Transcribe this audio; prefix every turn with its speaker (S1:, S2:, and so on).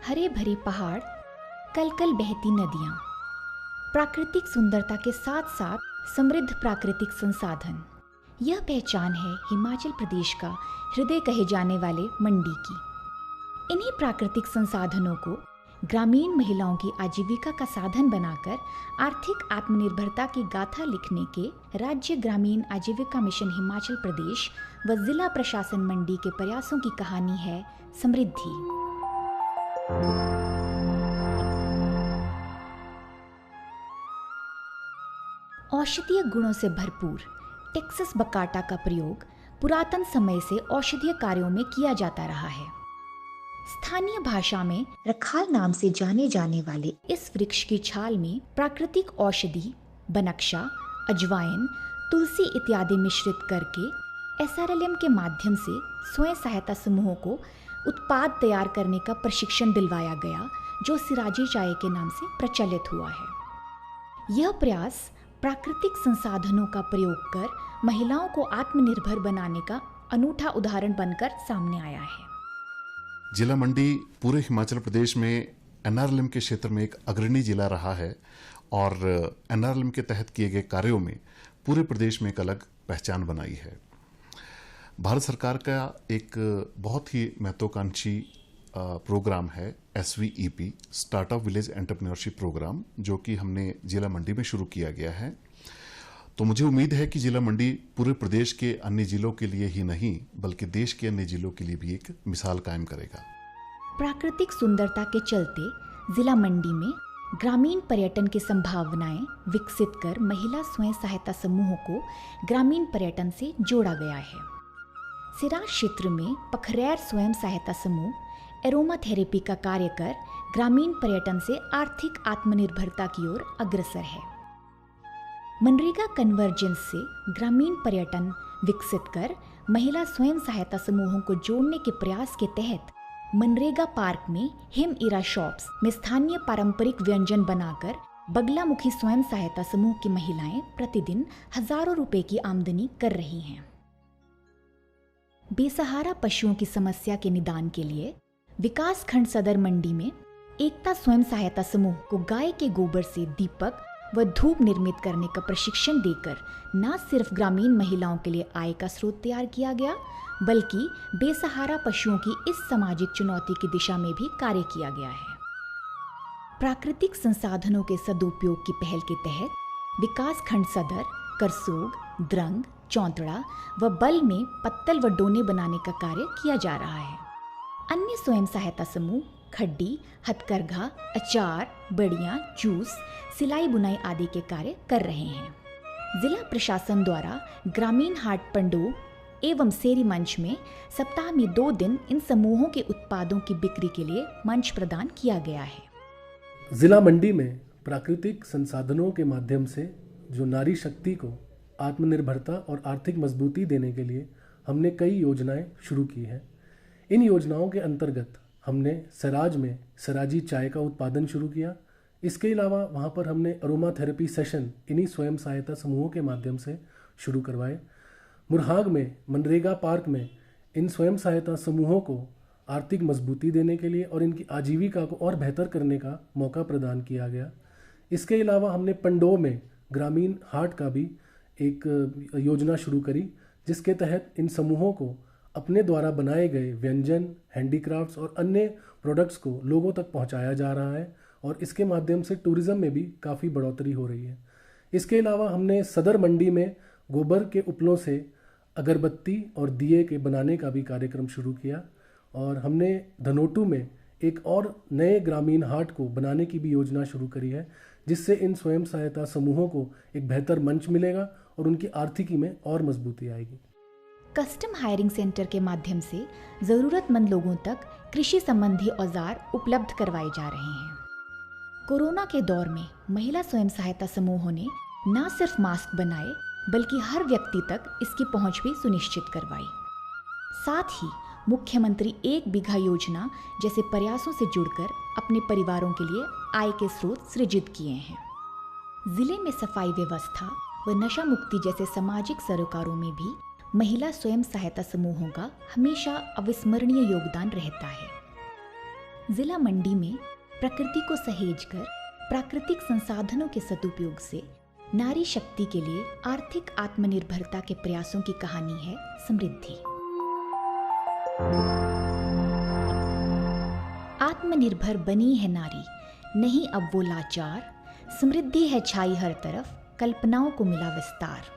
S1: हरे भरे पहाड़, कल कल बहती नदियाँ, प्राकृतिक सुंदरता के साथ साथ समृद्ध प्राकृतिक संसाधन, यह पहचान है हिमाचल प्रदेश का हृदय कहे जाने वाले मंडी की। इन्हीं प्राकृतिक संसाधनों को ग्रामीण महिलाओं की आजीविका का साधन बनाकर आर्थिक आत्मनिर्भरता की गाथा लिखने के राज्य ग्रामीण आजीविका मिशन हिमाचल प्रदेश व जिला प्रशासन मंडी के प्रयासों की कहानी है समृद्धि। औषधीय गुणों से भरपूर टेक्सस बकाटा का प्रयोग पुरातन समय से औषधीय कार्यों में किया जाता रहा है। स्थानीय भाषा में रखाल नाम से जाने जाने वाले इस वृक्ष की छाल में प्राकृतिक औषधि, बनक्शा, अजवाइन, तुलसी इत्यादि मिश्रित करके SRLM के माध्यम से स्वयं सहायता समूहों को उत्पाद तैयार करने का प्रशिक्षण दिलवाया गया, जो सिराजी चाय के नाम से प्रचलित हुआ है। यह प्रयास प्राकृतिक संसाधनों का प्रयोग कर महिलाओं को आत्मनिर्भर बनाने का अनूठा उदाहरण बनकर सामने आया है।
S2: जिला मंडी पूरे हिमाचल प्रदेश में NRLM के क्षेत्र में एक अग्रणी जिला रहा है और NRLM के तहत किए गए कार्यों में पूरे प्रदेश में एक अलग पहचान बनाई है। भारत सरकार का एक बहुत ही महत्वाकांक्षी प्रोग्राम है SVEP, startup village entrepreneurship programme, जो कि हमने जिला मंडी में शुरू किया गया है। तो मुझे उम्मीद है कि जिला मंडी पूरे प्रदेश के अन्य जिलों के लिए ही नहीं बल्कि देश के अन्य जिलों के लिए भी एक मिसाल कायम करेगा।
S1: प्राकृतिक सुंदरता के चलते जिला मंडी में ग्रामीण पर्यटन की संभावनाएं विकसित कर महिला स्वयं सहायता समूहों को ग्रामीण पर्यटन से जोड़ा गया है। सिराज क्षेत्र में पखरैर स्वयं सहायता समूह एरोमा थेरेपी का कार्य कर ग्रामीण पर्यटन से आर्थिक आत्मनिर्भरता की ओर अग्रसर है। मनरेगा कन्वर्जेंस से ग्रामीण पर्यटन विकसित कर महिला स्वयं सहायता समूहों को जोड़ने के प्रयास के तहत मनरेगा पार्क में हिम इरा शॉप्स में स्थानीय पारंपरिक व्यंजन बनाकर बगलामुखी स्वयं सहायता समूह की महिलाएं प्रतिदिन हजारों रुपए की आमदनी कर रही हैं। बेसहारा पशुओं की समस्या के निदान के लिए विकास खंड सदर मंडी में एकता स्वयं सहायता समूह को गाय के गोबर से दीपक व धूप निर्मित करने का प्रशिक्षण देकर न सिर्फ ग्रामीण महिलाओं के लिए आय का स्रोत तैयार किया गया, बल्कि बेसहारा पशुओं की इस सामाजिक चुनौती की दिशा में भी कार्य किया गया है। प्राकृतिक संसाधनों के सदुपयोग की पहल के तहत विकास खंड सदर, करसोग, द्रंग, चौंतड़ा व बल में पत्तल व डोने बनाने का कार्य किया जा रहा है। अन्य स्वयं सहायता समूह खड्डी, हथकरघा, अचार, बड़ियां, जूस, सिलाई बुनाई आदि के कार्य कर रहे हैं। जिला प्रशासन द्वारा ग्रामीण हाट पंडो एवं सेरी मंच में सप्ताह में 2 दिन इन समूहों के उत्पादों की बिक्री के लिए मंच प्रदान किया गया है।
S3: जिला मंडी में प्राकृतिक संसाधनों के माध्यम से जो नारी शक्ति को आत्मनिर्भरता और आर्थिक मजबूती देने के लिए हमने कई योजनाएं शुरू की हैं। इन योजनाओं के अंतर्गत हमने सराज में सराजी चाय का उत्पादन शुरू किया। इसके अलावा वहाँ पर हमने अरोमा थेरेपी सेशन इन्हीं स्वयं सहायता समूहों के माध्यम से शुरू करवाए। मुरहाग में मनरेगा पार्क में इन स्वयं सहायता समूहों को आर्थिक मजबूती देने के लिए और इनकी आजीविका को और बेहतर करने का मौका प्रदान किया गया। इसके अलावा हमने पंडो में ग्रामीण हाट का भी एक योजना शुरू करी, जिसके तहत इन समूहों को अपने द्वारा बनाए गए व्यंजन, हैंडीक्राफ्ट्स और अन्य प्रोडक्ट्स को लोगों तक पहुंचाया जा रहा है और इसके माध्यम से टूरिज्म में भी काफ़ी बढ़ोतरी हो रही है। इसके अलावा हमने सदर मंडी में गोबर के उपलों से अगरबत्ती और दिए के बनाने का भी कार्यक्रम शुरू किया और हमने धनोटू में एक और नए ग्रामीण हाट को बनाने की भी योजना शुरू करी है, जिससे इन स्वयं सहायता समूहों को एक बेहतर मंच मिलेगा और उनकी आर्थिकी में और मजबूती आएगी।
S1: कस्टम हायरिंग सेंटर के माध्यम से जरूरतमंद लोगों तक कृषि संबंधी औजार उपलब्ध करवाए जा रहे हैं। कोरोना के दौर में महिला स्वयं सहायता समूहों ने न सिर्फ मास्क बनाए बल्कि हर व्यक्ति तक इसकी पहुंच भी सुनिश्चित करवाई। साथ ही मुख्यमंत्री 1 बीघा योजना जैसे प्रयासों से जुड़कर अपने परिवारों के लिए आय के स्रोत सृजित किए हैं। जिले में सफाई व्यवस्था व नशा मुक्ति जैसे सामाजिक सरोकारों में भी महिला स्वयं सहायता समूहों का हमेशा अविस्मरणीय योगदान रहता है। जिला मंडी में प्रकृति को सहेजकर प्राकृतिक संसाधनों के सदुपयोग से नारी शक्ति के लिए आर्थिक आत्मनिर्भरता के प्रयासों की कहानी है समृद्धि। आत्मनिर्भर बनी है नारी, नहीं अब वो लाचार, समृद्धि है छाई हर तरफ, कल्पनाओं को मिला विस्तार।